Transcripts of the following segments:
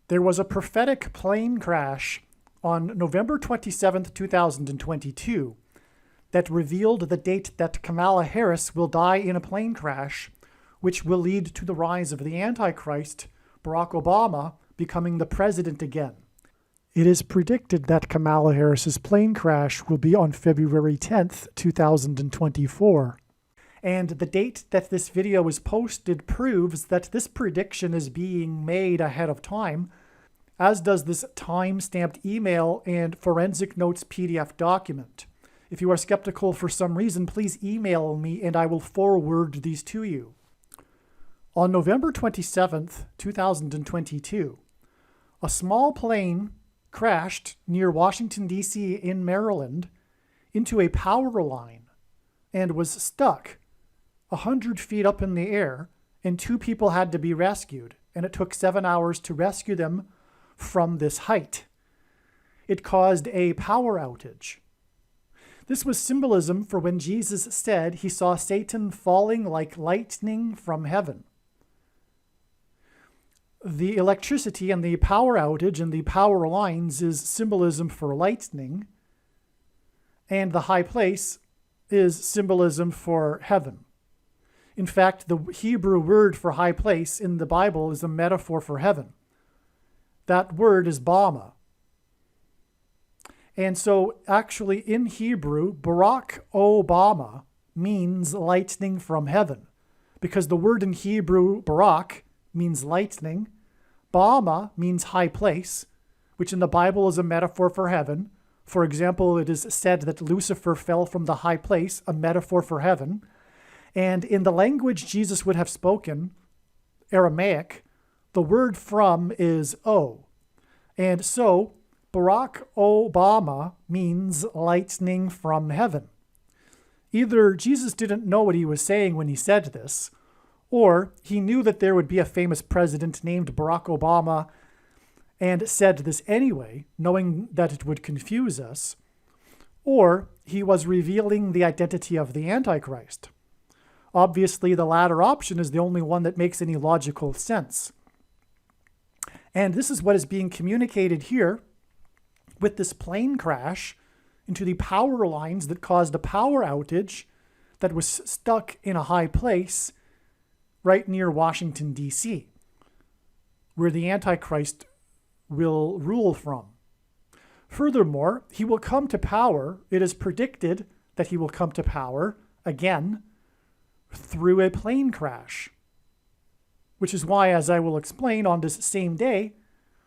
There was a prophetic plane crash on November 27th, 2022, that revealed the date that Kamala Harris will die in a plane crash, which will lead to the rise of the Antichrist, Barack Obama, becoming the president again. It is predicted that Kamala Harris's plane crash will be on February 10th, 2024. And the date that this video is posted proves that this prediction is being made ahead of time, as does this time-stamped email and forensic notes PDF document. If you are skeptical for some reason, please email me and I will forward these to you. On November 27th, 2022, a small plane crashed near Washington, D.C. in Maryland into a power line and was stuck 100 feet up in the air, and 2 people had to be rescued, and it took 7 hours to rescue them from this height. It caused a power outage. This was symbolism for when Jesus said he saw Satan falling like lightning from heaven. The electricity and the power outage and the power lines is symbolism for lightning, and the high place is symbolism for heaven. In fact, the Hebrew word for high place in the Bible is a metaphor for heaven. That word is Bama. And so actually in Hebrew, Barack Obama means lightning from heaven, because the word in Hebrew, Barak, means lightning. Bama means high place, which in the Bible is a metaphor for heaven. For example, it is said that Lucifer fell from the high place, a metaphor for heaven. And in the language Jesus would have spoken, Aramaic, the word from is O. And so Barack Obama means lightning from heaven. Either Jesus didn't know what he was saying when he said this, or he knew that there would be a famous president named Barack Obama and said this anyway, knowing that it would confuse us, or he was revealing the identity of the Antichrist. Obviously, the latter option is the only one that makes any logical sense. And this is what is being communicated here with this plane crash into the power lines that caused a power outage that was stuck in a high place right near Washington, D.C., where the Antichrist will rule from. Furthermore, he will come to power. It is predicted that he will come to power again through a plane crash, which is why, as I will explain, on this same day,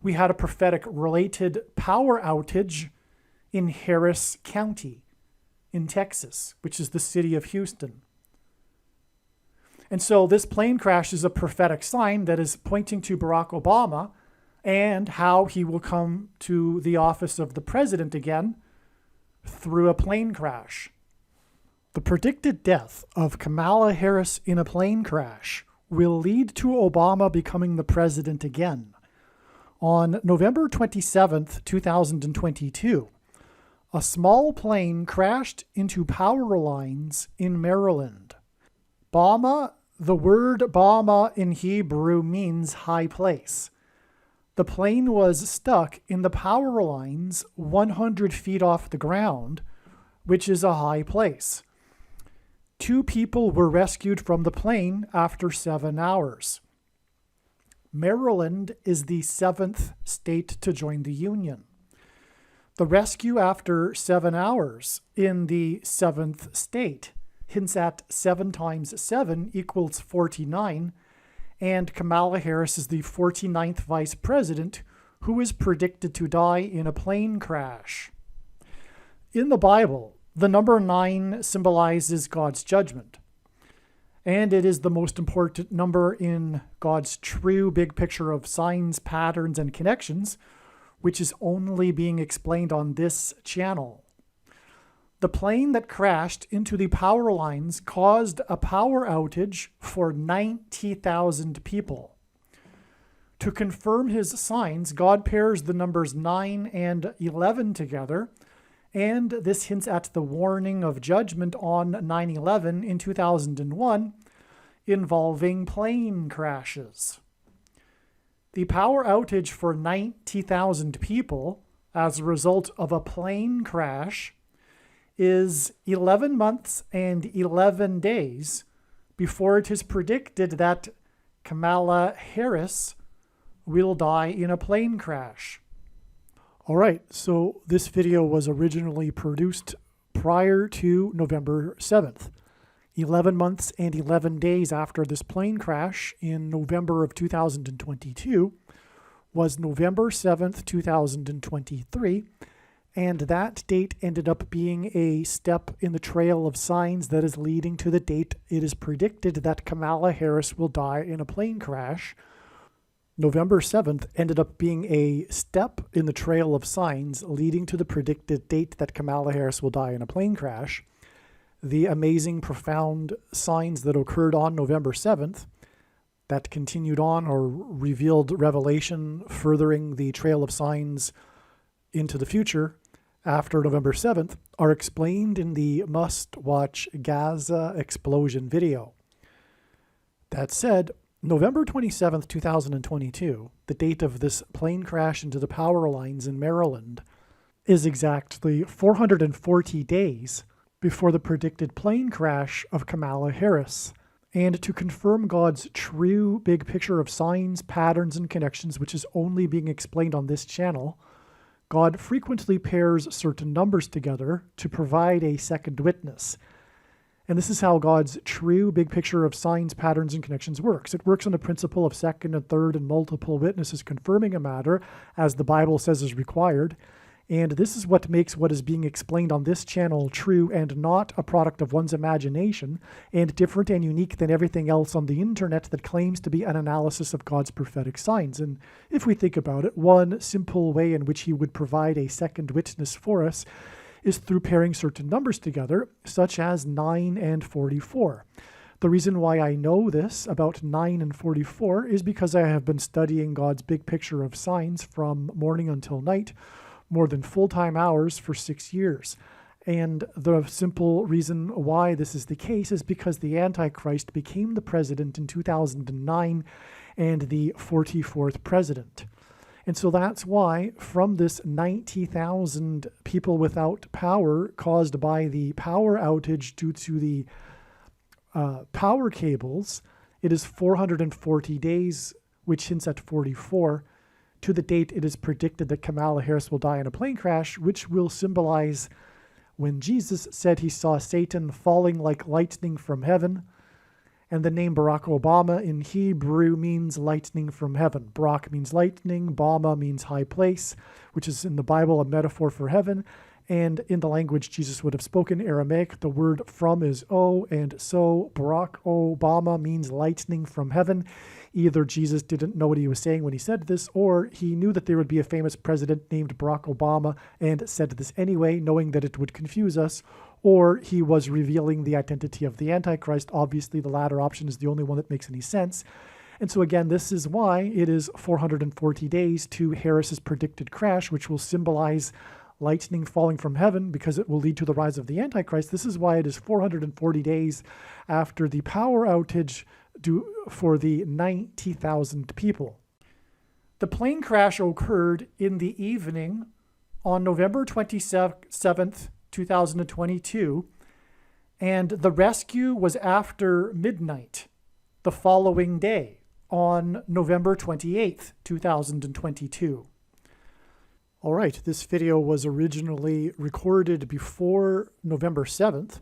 we had a prophetic related power outage in Harris County in Texas, which is the city of Houston. And so this plane crash is a prophetic sign that is pointing to Barack Obama and how he will come to the office of the president again through a plane crash. The predicted death of Kamala Harris in a plane crash will lead to Obama becoming the president again. On November 27th, 2022, a small plane crashed into power lines in Maryland. Bama, the word Bama in Hebrew means high place. The plane was stuck in the power lines 100 feet off the ground, which is a high place. 2 people were rescued from the plane after 7 hours. Maryland is the 7th state to join the Union. The rescue after 7 hours in the 7th state hints at 7 times 7 equals 49, and Kamala Harris is the 49th vice president who is predicted to die in a plane crash. In the Bible, the number 9 symbolizes God's judgment, and it is the most important number in God's true big picture of signs, patterns, and connections, which is only being explained on this channel. The plane that crashed into the power lines caused a power outage for 90,000 people. To confirm his signs, God pairs the numbers 9 and 11 together, and this hints at the warning of judgment on 9/11 in 2001 involving plane crashes. The power outage for 90,000 people as a result of a plane crash is 11 months and 11 days before it is predicted that Kamala Harris will die in a plane crash. All right, so this video was originally produced prior to November 7th. 11 months and 11 days after this plane crash in November of 2022 was November 7th, 2023, and that date ended up being a step in the trail of signs that is leading to the date it is predicted that Kamala Harris will die in a plane crash. November 7th ended up being a step in the trail of signs leading to the predicted date that Kamala Harris will die in a plane crash. The amazing, profound signs that occurred on November 7th that continued on or revealed revelation furthering the trail of signs into the future after November 7th are explained in the must-watch Gaza explosion video. That said, November 27th, 2022, the date of this plane crash into the power lines in Maryland, is exactly 440 days before the predicted plane crash of Kamala Harris. And to confirm God's true big picture of signs, patterns, and connections, which is only being explained on this channel, God frequently pairs certain numbers together to provide a second witness. And this is how God's true big picture of signs, patterns, and connections works. It works on the principle of second and third and multiple witnesses confirming a matter, as the Bible says is required. And this is what makes what is being explained on this channel true and not a product of one's imagination, and different and unique than everything else on the internet that claims to be an analysis of God's prophetic signs. And if we think about it, one simple way in which he would provide a second witness for us is through pairing certain numbers together, such as 9 and 44. The reason why I know this about 9 and 44 is because I have been studying God's big picture of signs from morning until night, more than full-time hours for 6 years. And the simple reason why this is the case is because the Antichrist became the president in 2009 and the 44th president. And so that's why from this 90,000 people without power caused by the power outage due to the power cables, it is 440 days, which hints at 44, to the date it is predicted that Kamala Harris will die in a plane crash, which will symbolize when Jesus said he saw Satan falling like lightning from heaven. And the name Barack Obama in Hebrew means lightning from heaven. Barak means lightning, Bama means high place, which is in the Bible a metaphor for heaven. And in the language Jesus would have spoken, Aramaic, the word from is O, and so Barack Obama means lightning from heaven. Either Jesus didn't know what he was saying when he said this, or he knew that there would be a famous president named Barack Obama and said this anyway, knowing that it would confuse us, or he was revealing the identity of the Antichrist. Obviously, the latter option is the only one that makes any sense. And so again, this is why it is 440 days to Harris's predicted crash, which will symbolize lightning falling from heaven because it will lead to the rise of the Antichrist. This is why it is 440 days after the power outage for the 90,000 people. The plane crash occurred in the evening on November 27th, 2022, and the rescue was after midnight the following day on November 28th, 2022. All right, this video was originally recorded before November 7th,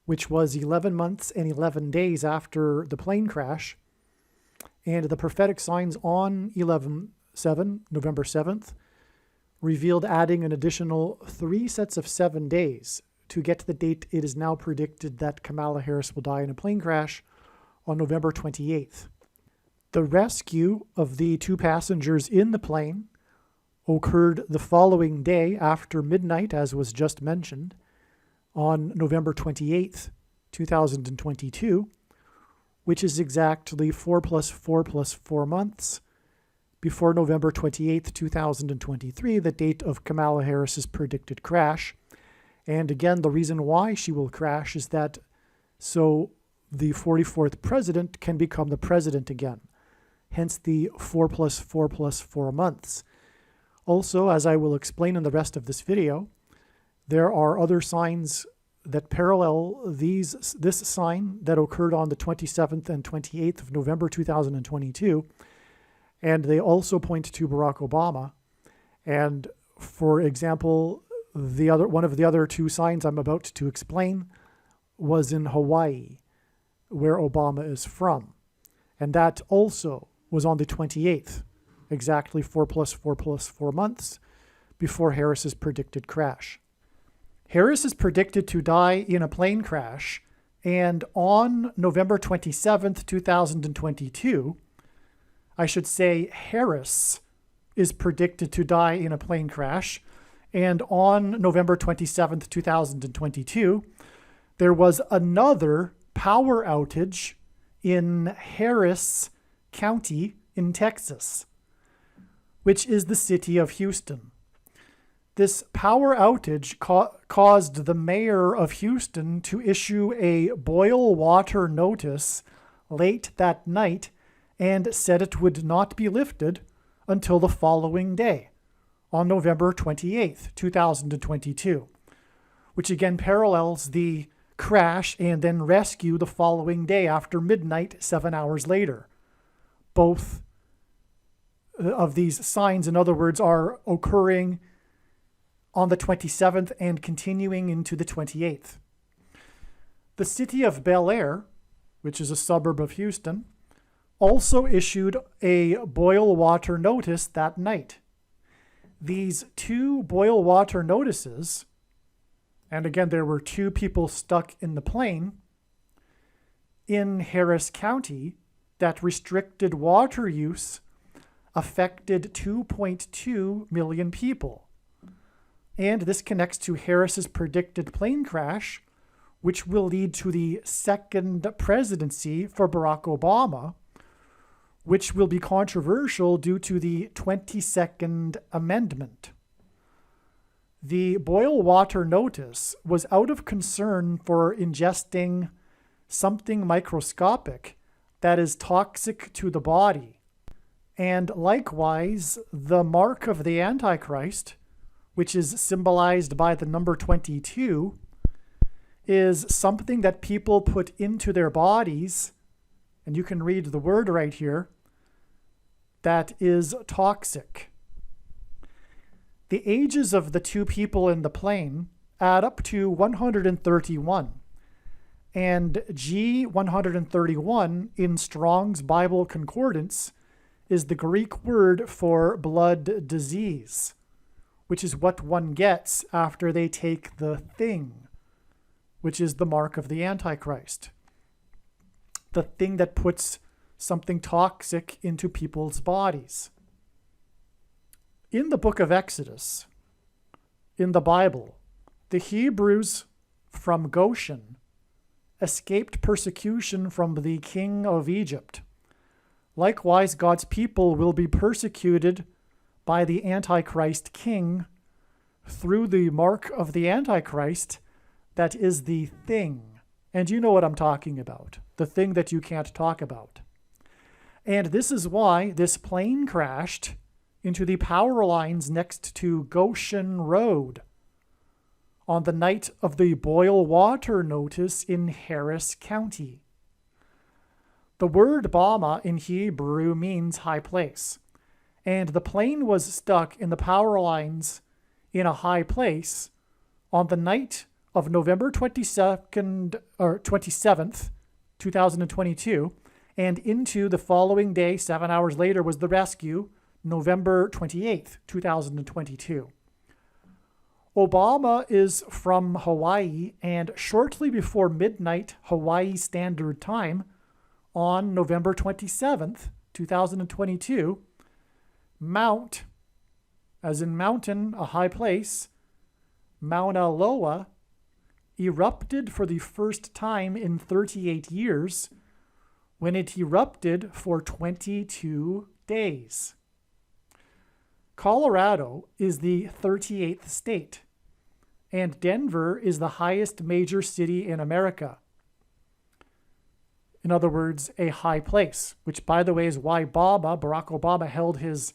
which was 11 months and 11 days after the plane crash. And the prophetic signs on November 7th, revealed adding an additional 3 sets of 7 days to get to the date it is now predicted that Kamala Harris will die in a plane crash on November 28th. The rescue of the 2 passengers in the plane occurred the following day after midnight, as was just mentioned, on November 28th, 2022, which is exactly 4 plus 4 plus 4 months before November 28th, 2023, the date of Kamala Harris's predicted crash. And again, the reason why she will crash is that so the 44th president can become the president again. hence the 4 plus 4 plus 4 months. Also, as I will explain in the rest of this video, there are other signs that parallel this sign that occurred on the 27th and 28th of November 2022, and they also point to Barack Obama. And for example, one of the other two signs I'm about to explain was in Hawaii, where Obama is from. And that also was on the 28th, exactly 4 plus 4 plus 4 months before Harris's predicted crash. Harris is predicted to die in a plane crash, and on November 27th, 2022, I should say Harris is predicted to die in a plane crash, and on November 27th, 2022, there was another power outage in Harris County in Texas, which is the city of Houston. This power outage caused the mayor of Houston to issue a boil water notice late that night and said it would not be lifted until the following day, on November 28th, 2022, which again parallels the crash and then rescue the following day after midnight, 7 hours later. Both of these signs, in other words, are occurring on the 27th and continuing into the 28th. The city of Bel Air, which is a suburb of Houston, also issued a boil water notice that night. These two boil water notices, and again, there were two people stuck in the plane in Harris County that restricted water use, affected 2.2 million people. And this connects to Harris's predicted plane crash, which will lead to the second presidency for Barack Obama, which will be controversial due to the 22nd Amendment. The boil water notice was out of concern for ingesting something microscopic that is toxic to the body. And likewise, the mark of the Antichrist, which is symbolized by the number 22, is something that people put into their bodies, and you can read the word right here, that is toxic. The ages of the two people in the plane add up to 131, and G131 in Strong's Bible Concordance is the Greek word for blood disease, which is what one gets after they take the thing, which is the mark of the Antichrist. The thing that puts something toxic into people's bodies. In the book of Exodus, in the Bible, the Hebrews from Goshen escaped persecution from the king of Egypt. Likewise, God's people will be persecuted by the Antichrist king through the mark of the Antichrist, that is the thing. And you know what I'm talking about, the thing that you can't talk about. And this is why this plane crashed into the power lines next to Goshen Road on the night of the boil water notice in Harris County. The word Bama in Hebrew means high place, and the plane was stuck in the power lines in a high place on the night of November 27th, 2022, and into the following day, 7 hours later, was the rescue, November 28th, 2022. Obama is from Hawaii, and shortly before midnight Hawaii Standard Time, on November 27th, 2022, Mount, as in mountain, a high place, Mauna Loa, erupted for the first time in 38 years, when it erupted for 22 days. Colorado is the 38th state, and Denver is the highest major city in America. In other words, a high place, which, by the way, is why Barack Obama, held his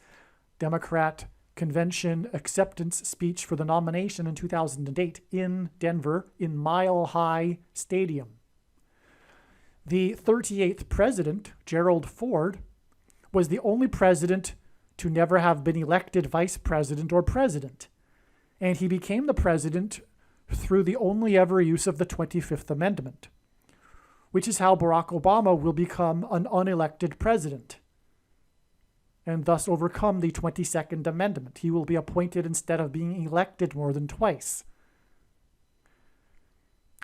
Democrat convention acceptance speech for the nomination in 2008 in Denver in Mile High Stadium. The 38th president, Gerald Ford, was the only president to never have been elected vice president or president, and he became the president through the only ever use of the 25th Amendment, which is how Barack Obama will become an unelected president and thus overcome the 22nd Amendment. He will be appointed instead of being elected more than twice.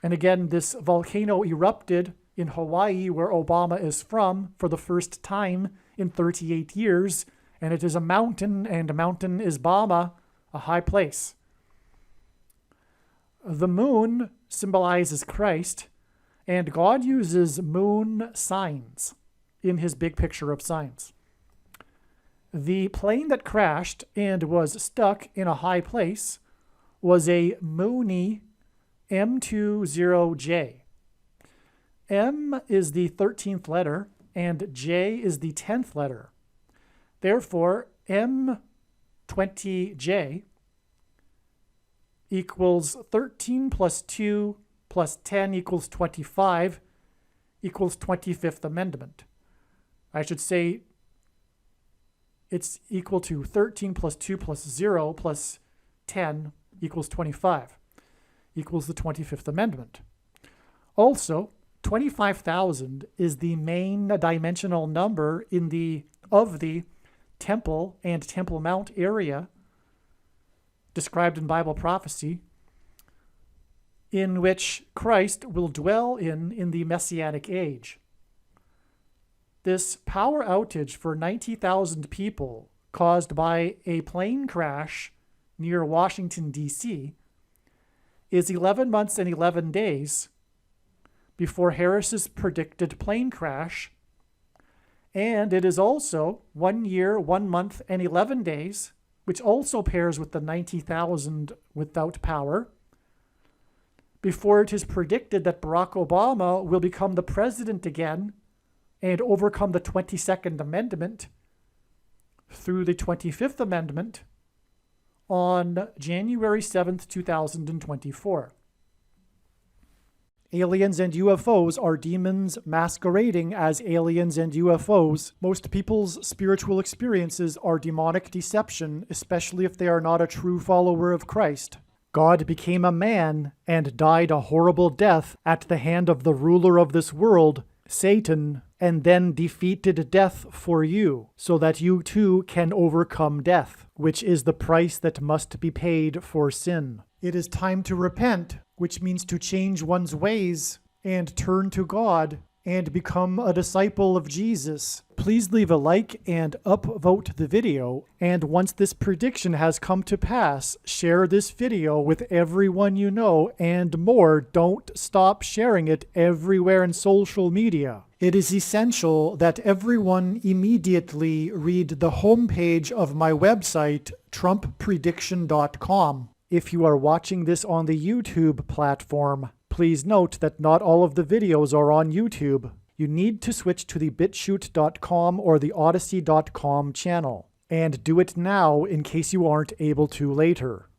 And again, this volcano erupted in Hawaii, where Obama is from, for the first time in 38 years, and it is a mountain, and a mountain is Bama, a high place. The moon symbolizes Christ, and God uses moon signs in his big picture of signs. The plane that crashed and was stuck in a high place was a Mooney M20J. M is the 13th letter, and J is the 10th letter. Therefore, M20J equals 13 plus 2 plus 10 equals 25 equals 25th Amendment. I should say it's equal to 13 plus 2 plus 0 plus 10 equals 25, equals the 25th Amendment. Also, 25,000 is the main dimensional number of the Temple and Temple Mount area described in Bible prophecy, in which Christ will dwell in the Messianic age. This power outage for 90,000 people caused by a plane crash near Washington, D.C., is 11 months and 11 days before Harris's predicted plane crash, and it is also 1 year, 1 month, and 11 days, which also pairs with the 90,000 without power, before it is predicted that Barack Obama will become the president again and overcome the 22nd Amendment through the 25th Amendment on January 7th, 2024. Aliens and UFOs are demons masquerading as aliens and UFOs. Most people's spiritual experiences are demonic deception, especially if they are not a true follower of Christ. God became a man and died a horrible death at the hand of the ruler of this world, Satan, and then defeated death for you, so that you too can overcome death, which is the price that must be paid for sin. It is time to repent, which means to change one's ways and turn to God and become a disciple of Jesus. Please leave a like and upvote the video, and once this prediction has come to pass, share this video with everyone you know, and more, don't stop sharing it everywhere in social media. It is essential that everyone immediately read the homepage of my website, TrumpPrediction.com. If you are watching this on the YouTube platform, please note that not all of the videos are on YouTube. You need to switch to the BitChute.com or the Odyssey.com channel, and do it now in case you aren't able to later.